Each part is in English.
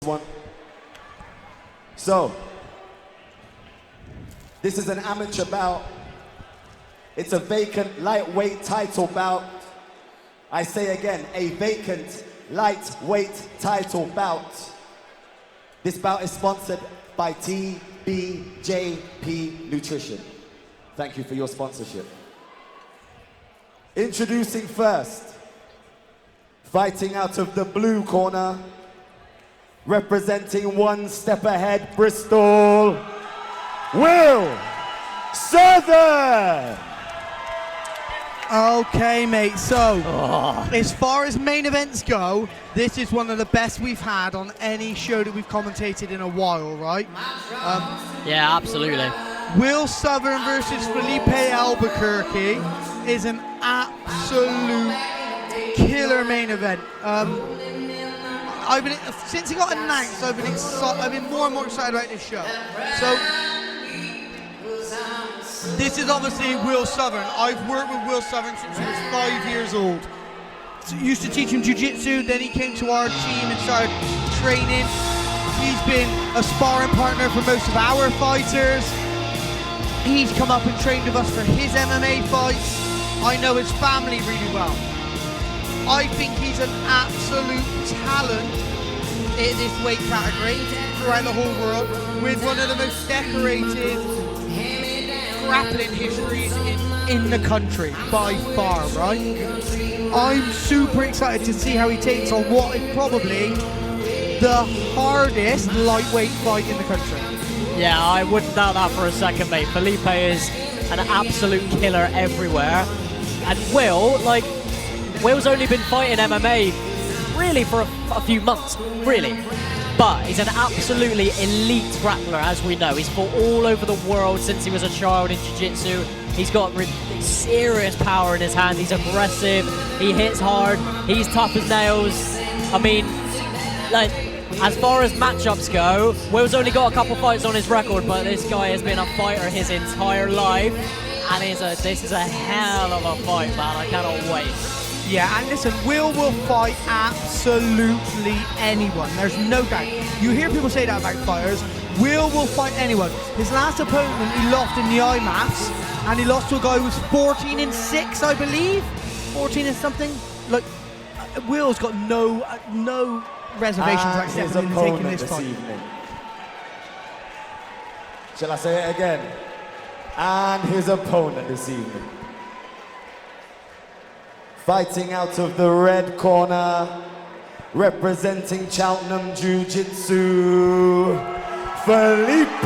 One. So, this is an amateur bout. It's a vacant lightweight title bout. I say again, a vacant lightweight title bout. This bout is sponsored by TBJP Nutrition. Thank you for your sponsorship. Introducing first, fighting out of the blue corner, representing one step ahead, Bristol, Will Southern. Okay, mate, so as far as main events go, this is one of the best we've had on any show that we've commentated in a while, right? Yeah, absolutely. Will Southern versus Felipe Alberquerque is an absolute killer main event. Since he got announced, I've been more and more excited about this show. So this is obviously Will Southern. I've worked with Will Southern since he was 5 years old. So used to teach him jiu-jitsu, then he came to our team and started training. He's been a sparring partner for most of our fighters. He's come up and trained with us for his MMA fights. I know his family really well. I think he's an absolute talent in this weight category throughout the whole world, with one of the most decorated grappling histories in the country by far, right? I'm super excited to see how he takes on what is probably the hardest lightweight fight in the country. Yeah, I wouldn't doubt that for a second, mate. Felipe is an absolute killer everywhere. And Will's only been fighting MMA really for a few months, really. But he's an absolutely elite grappler, as we know. He's fought all over the world since he was a child in jiu-jitsu. He's got serious power in his hands. He's aggressive. He hits hard. He's tough as nails. I mean, as far as matchups go, Will's only got a couple fights on his record, but this guy has been a fighter his entire life. And this is a hell of a fight, man. I cannot wait. Yeah, and listen, Will fight absolutely anyone. There's no doubt. You hear people say that about fighters. Will fight anyone. His last opponent, he lost in the IMAFs, and he lost to a guy who was 14-6, I believe. 14 and something. Like, Will's got no reservations about stepping in and taking this fight. Evening. Shall I say it again? And his opponent this evening, fighting out of the red corner, representing Cheltenham Jiu-Jitsu, Felipe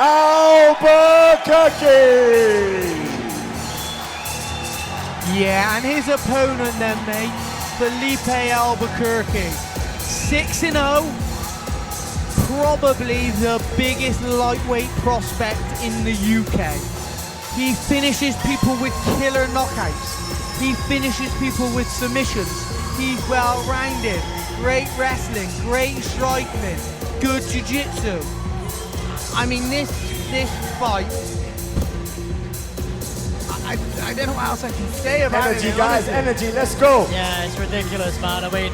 Alberquerque. Yeah, and his opponent then, mate, Felipe Alberquerque, 6-0. Probably the biggest lightweight prospect in the UK. He finishes people with killer knockouts. He finishes people with submissions. He's well-rounded, great wrestling, great striking, good jiu-jitsu. I mean, this fight, I don't know what else I can say about it. Energy, guys, energy, let's go. Yeah, it's ridiculous, man. I mean,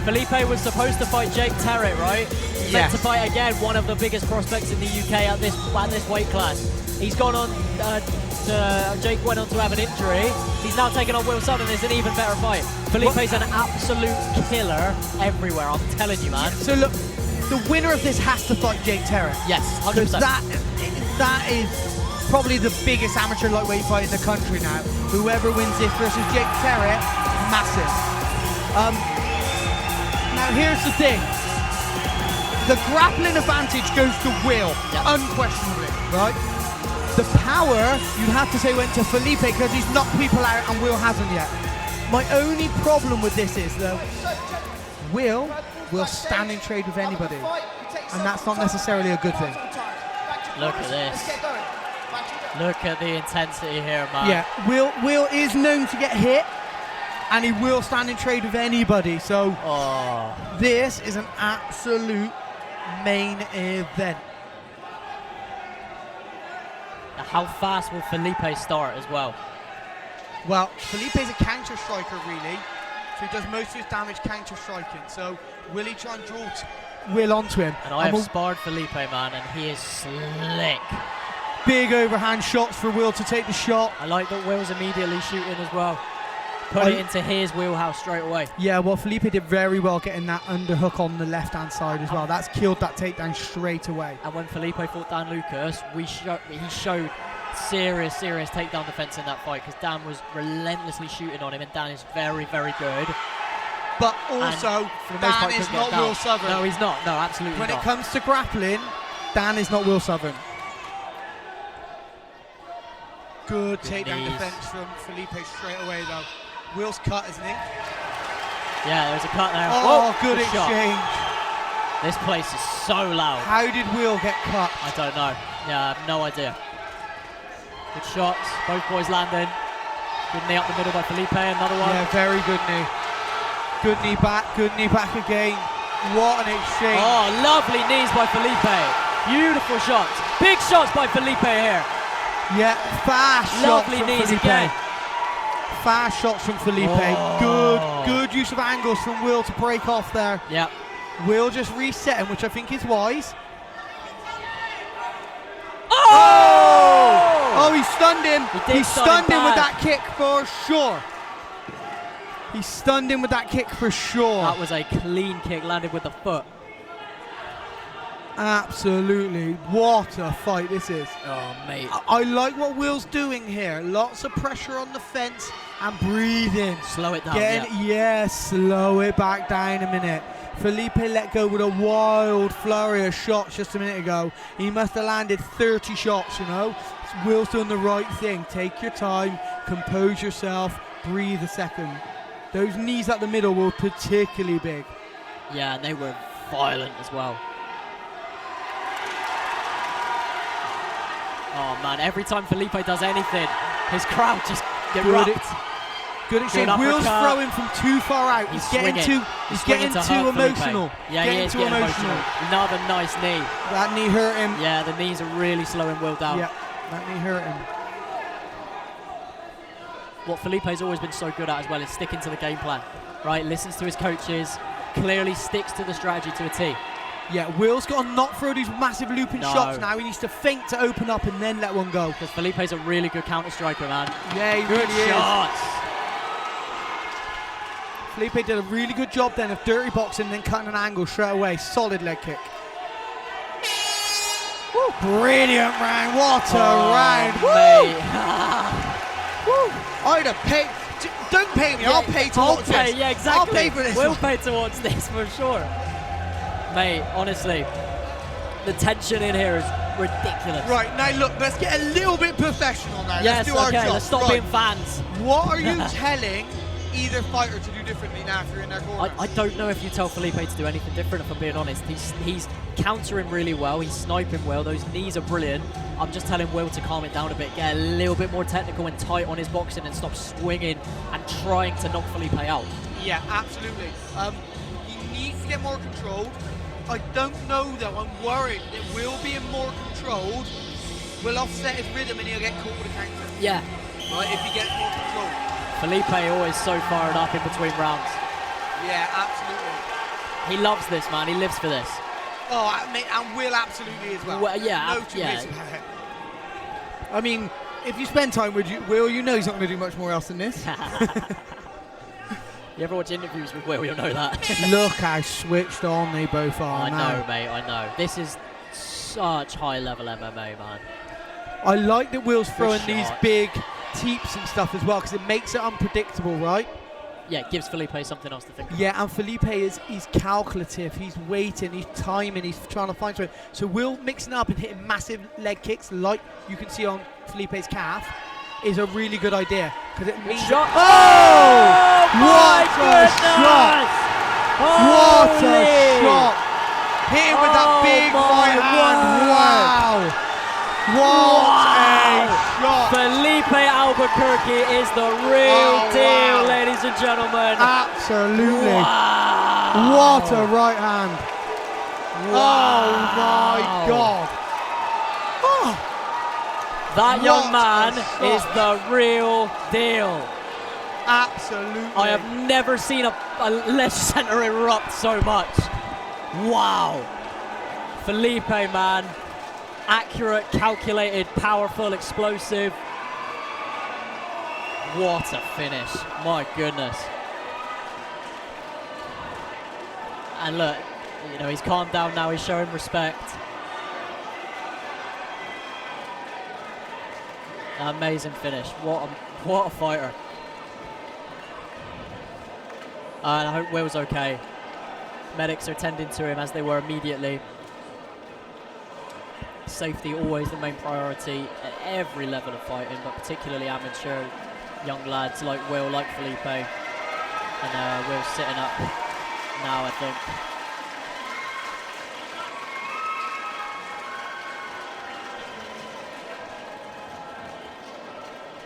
Felipe was supposed to fight Jake Terrett, right? Yes. Meant to fight again one of the biggest prospects in the UK at this weight class. He's gone on Jake went on to have an injury. He's now taken on Will Southern. It's an even better fight. Felipe's an absolute killer everywhere, I'm telling you, man. So look, the winner of this has to fight Jake Terrett. Yes, 100%. That is probably the biggest amateur lightweight fight in the country now. Whoever wins this versus Jake Terrett, massive. Now here's the thing. The grappling advantage goes to Will, unquestionably, right? The power, you'd have to say, went to Felipe because he's knocked people out and Will hasn't yet. My only problem with this is, though, Will stand in trade with anybody, and that's not necessarily a good thing. Look at this. Look at the intensity here, man. Yeah, Will is known to get hit, and he will stand in trade with anybody, so this is an absolute main event. How fast will Felipe start as well? Well, Felipe's a counter striker, really. So he does most of his damage counter-striking. So will he try and draw Will onto him? And I have sparred Felipe, man, and he is slick. Big overhand shots for Will to take the shot. I like that Will's immediately shooting as well. Put it into his wheelhouse straight away. Yeah, well, Felipe did very well getting that underhook on the left-hand side as well. That's killed that takedown straight away. And when Felipe fought Dan Lucas, he showed serious takedown defense in that fight, because Dan was relentlessly shooting on him, and Dan is very, very good. But also, Dan is not Will Southern. No, he's not. No, absolutely not. When it comes to grappling, Dan is not Will Southern. Good takedown defense from Felipe straight away, though. Will's cut, isn't he? Yeah, there's a cut there. Oh, good exchange. This place is so loud. How did Will get cut? I don't know. Yeah, I have no idea. Good shots. Both boys landing. Good knee up the middle by Felipe. Another one. Yeah, very good knee. Good knee back. Good knee back again. What an exchange. Oh, lovely knees by Felipe. Beautiful shots. Big shots by Felipe here. Yeah, fast lovely shots from knees Felipe. again. Fast shots from Felipe. Oh. Good use of angles from Will to break off there. Yeah. Will just reset him, which I think is wise. Oh! Oh, he stunned him. He stunned him with bad. that kick for sure. He stunned him with that kick for sure. That was a clean kick, landed with the foot. Absolutely. What a fight this is. Oh, mate. I like what Will's doing here. Lots of pressure on the fence and breathing. Slow it down. Yeah, slow it back down a minute. Felipe let go with a wild flurry of shots just a minute ago. He must have landed 30 shots, you know. Will's doing the right thing. Take your time, compose yourself, breathe a second. Those knees at the middle were particularly big. Yeah, and they were violent as well. Oh man, every time Felipe does anything, his crowd just erupts. Good exchange. Will's throwing from too far out. He's getting too emotional. Yeah, he is getting emotional. Another nice knee. That knee hurt him. Yeah, the knees are really slowing Will down. Yeah, that knee hurt him. What Felipe's always been so good at as well is sticking to the game plan, right? Listens to his coaches, clearly sticks to the strategy to a T. Yeah, Will's got to not throw these massive looping shots now. He needs to feint to open up and then let one go. Because Felipe's a really good counter striker, man. Yeah, he good really shots. Is. Felipe did a really good job then of dirty boxing and then cutting an angle straight away. Solid leg kick. Woo, brilliant round. What a round. Mate. Woo. I'd have paid. Don't pay me. I'll pay to watch this. Yeah, exactly. I'll pay for this. We'll pay to watch this for sure. Mate, honestly, the tension in here is ridiculous. Right, now look, let's get a little bit professional now. Yes, let's do our job. Let's stop being fans. What are you telling either fighter to do differently now if you're in their corner? I don't know if you tell Felipe to do anything different, if I'm being honest. He's countering really well, he's sniping well, those knees are brilliant. I'm just telling Will to calm it down a bit, get a little bit more technical and tight on his boxing and stop swinging and trying to knock Felipe out. Yeah, absolutely. He needs to get more controlled. I don't know though, I'm worried that Will being more controlled will offset his rhythm and he'll get caught with a counter. Yeah. Right, if he gets more control. Felipe always so fired up in between rounds. Yeah, absolutely. He loves this, man, he lives for this. Oh, and Will absolutely as well. Yeah, no two ways about it. I mean, if you spend time with Will, you know he's not going to do much more else than this. You ever watch interviews with Will, you'll know that. Look how switched on they both are I now. know, mate, I know. This is such high-level MMA, man. I like that Will's throwing these big teeps and stuff as well, because it makes it unpredictable, right? Yeah, it gives Felipe something else to think about. Yeah, and Felipe he's calculative, he's waiting, he's timing, he's trying to find something. So Will mixing up and hitting massive leg kicks like you can see on Felipe's calf is a really good idea, because it means shot. What a shot! What a shot! Hit him with that big right hand. Wow! What a shot! Felipe Alberquerque is the real deal, ladies and gentlemen. Absolutely. Wow. What a right hand. Wow. Oh my God. Oh. That young man is the real deal. Absolutely. I have never seen a ledge center erupt so much. Wow. Felipe, man. Accurate, calculated, powerful, explosive. What a finish. My goodness. And look, you know, he's calmed down now. He's showing respect. Amazing finish. What a fighter. And I hope Will's okay. Medics are tending to him as they were immediately. Safety always the main priority at every level of fighting, but particularly amateur young lads like Will, like Felipe. And Will's sitting up now, I think.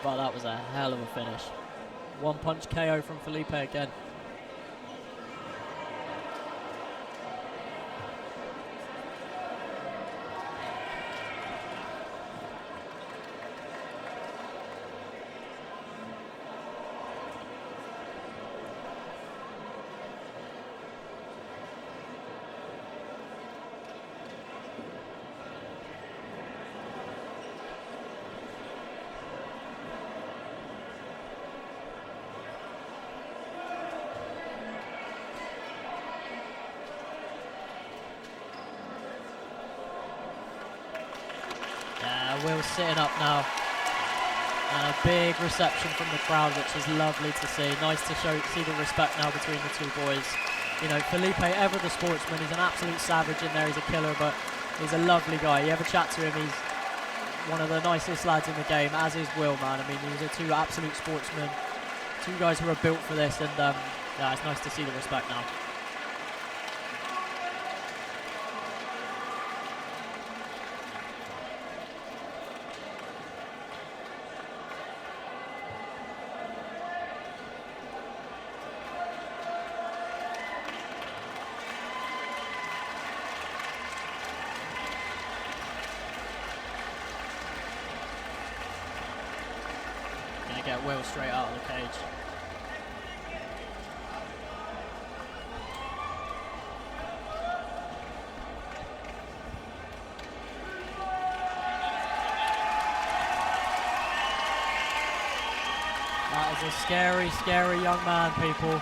But that was a hell of a finish. One punch KO from Felipe again. Will's sitting up now. And a big reception from the crowd, which is lovely to see. Nice to see the respect now between the two boys. You know, Felipe, ever the sportsman, he's an absolute savage in there. He's a killer, but he's a lovely guy. You ever chat to him, he's one of the nicest lads in the game, as is Will, man. I mean, these are two absolute sportsmen. Two guys who are built for this, and yeah, it's nice to see the respect now. Get Will straight out of the cage. That is a scary, scary young man, people.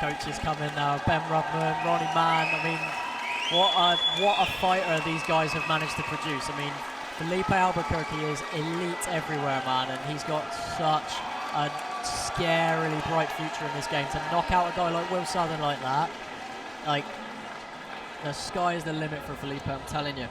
Coaches coming now, Ben Rudman, Ronnie Mann. I mean, what a fighter these guys have managed to produce. I mean, Felipe Alberquerque is elite everywhere, man, and he's got such a scarily bright future in this game. To knock out a guy like Will Southern like that, like, the sky is the limit for Felipe, I'm telling you.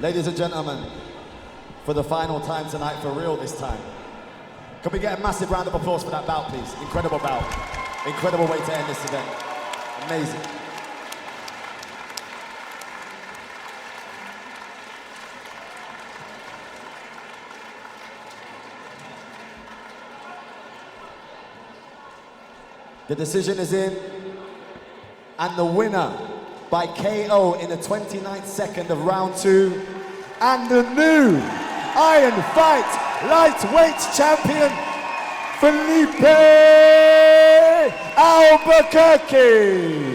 Ladies and gentlemen, for the final time tonight, for real this time, can we get a massive round of applause for that bout, please? Incredible bout. Incredible way to end this event. Amazing. The decision is in, and the winner by KO in the 29th second of round 2, and the new Iron Fight lightweight champion, Felipe Alberquerque.